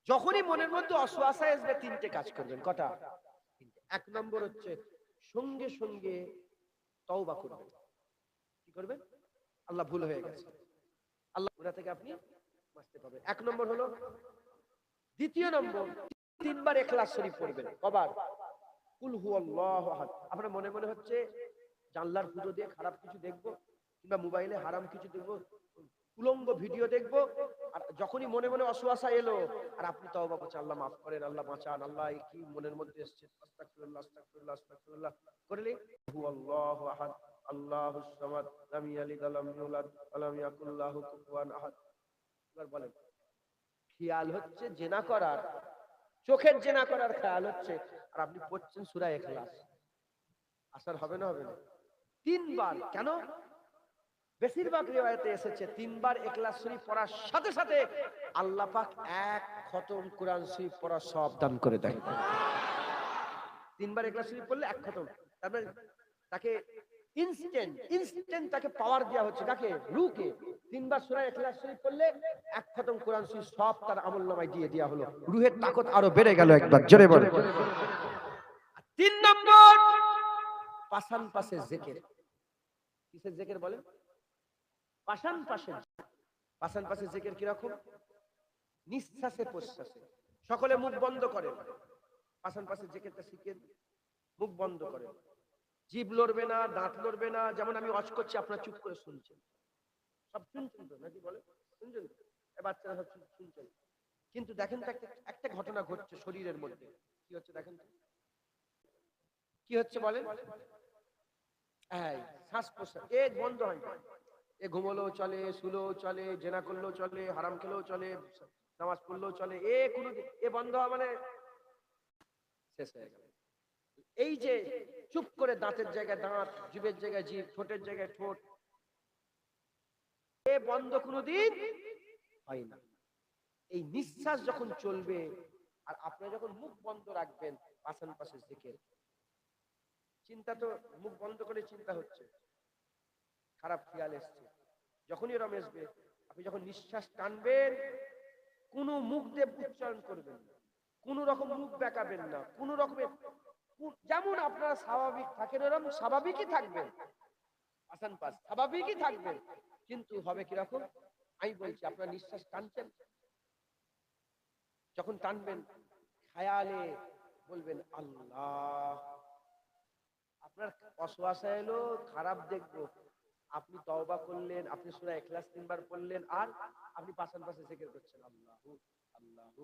যখনই মনের মধ্যে অসুয়াশা আসবে তিনটে কাজ করবেন। কটা? এক নম্বর হচ্ছে সঙ্গে সঙ্গে তওবা করবেন। কি করবেন? আল্লাহ ভুল হয়ে গেছে, আল্লাহ গুনাহ থেকে আপনি বাঁচতে পারবেন। এক নম্বর হলো। দ্বিতীয় নম্বর, তিনবার ইখলাস শরীফ পড়বেন। কবার? কুল হুয়াল্লাহু আহাদ। আপনার মনে মনে হচ্ছে জানলার পুজো দিয়ে খারাপ কিছু দেখবো, কিংবা মোবাইলে হারাম কিছু দেখবো, উলঙ্গ ভিডিও দেখবো, আর যখনই মনে মনে অসুয়াশা এলো আর আপনি তওবা করছেন, আল্লাহ মাফ করেন, আল্লাহ বাঁচান, আল্লাহ এই কি মনের মধ্যে এসেছে, আস্তাগফিরুল্লাহ আস্তাগফিরুল্লাহ আস্তাগফিরুল্লাহ করলে হুয়াল্লাহু আহাদ আল্লাহুস সামাদ লাম ইয়ালিদ ওয়া লাম ইউলাদ ওয়া লাম ইয়াকুল লাহু কুফুয়ান আহাদ। এবার বলেন, খেয়াল হচ্ছে জেনা করার, চোখের জেনা করার খেয়াল হচ্ছে, আর আপনি পড়ছেন সূরা ইখলাস। আসার হবে না? হবে না? তিনবার কেন? বেশিরভাগ রিওয়ায়াতে এসেছে তিনবার ইখলাস শরীফ পড়ার সাথে সাথে আল্লাহ পাক এক খতম কোরআন শরীফ পড়ার সওয়াব দান করে দেয়। তিনবার ইখলাস শরীফ পড়লে এক খতম, তারপরে তাকে ইনস্ট্যান্ট তাকে পাওয়ার দেওয়া হচ্ছে। কাকে? রূহকে। তিনবার সূরা ইখলাস শরীফ পড়লে এক খতম কোরআন শরীফ সব তার আমলনামায় দিয়ে দেওয়া হলো। রূহের তাকত আরো বেড়ে গেল। একবার জোরে বলে। তিন নম্বর, পাশান পাশে জিকির। কিসের জিকির বলেন? পাশান পাশে। পাশান পাশে জিকির কিরকম? নিঃশ্বাসে প্রশ্বাসে। সকলে মুখ বন্ধ করেন, পাশান পাশে জিকিরটা শিখেন। মুখ বন্ধ করেন, জিভ লড়বে না, দাঁত লড়বে না। যেমন আমি ওয়াজ করছি, আপনারা চুপ করে শুনছেন। সব শুনছেন তো নাকি? বলে শুনছেন তো? বাচ্চারা সব শুনছেন। কিন্তু দেখেন তো একটা ঘটনা ঘটছে শরীরের মধ্যে। কি হচ্ছে দেখেন তো? কি হচ্ছে বলেন? এই শ্বাস প্রশ্বাস এ বন্ধ হয় না। এ ঘুমলেও চলে, শুলেও চলে, জেনা করলেও চলে, হারাম খেলেও চলে, নামাজ পড়লেও চলে। এ কোনো এ বন্ধ হওয়া মানে শেষ হয়ে গেল। এই যে চুপ করে দাঁতের জায়গায় দাঁত, জিভের জায়গায় জিভ, ঠোঁটের জায়গায় ঠোঁট, এ বন্ধ কোনোদিন হয় না। এই নিঃশ্বাস যখন চলবে আর আপনি যখন মুখ বন্ধ রাখবেন, পাশান পাশে জিকির। চিন্তা তো মুখ বন্ধ করে চিন্তা হচ্ছে, খারাপ খেয়াল এসছে, যখনই এরম আসবে আপনি যখন নিঃশ্বাস টানবেন, কোনো মুখ দিয়ে উচ্চারণ করবেন না, কোন রকম মুখ বেঁকাবেন না, কোন রকমের যেমন আপনারা স্বাভাবিক থাকেন এরকম স্বাভাবিকই থাকবেন। আসান পাস স্বাভাবিকই থাকবেন, কিন্তু হবে কিরকম? আমি বলছি, আপনার নিঃশ্বাস টানছেন, যখন টানবেন খেয়ালে বলবেন আল্লাহ। আপনার অসুয়াশা এলো, খারাপ দেখবো, আপনি তওবা করলেন, আপনি সূরা ইখলাস তিনবার পড়লেন, আর আপনি পাশান পাশে জিকির করছেন আল্লাহু আল্লাহু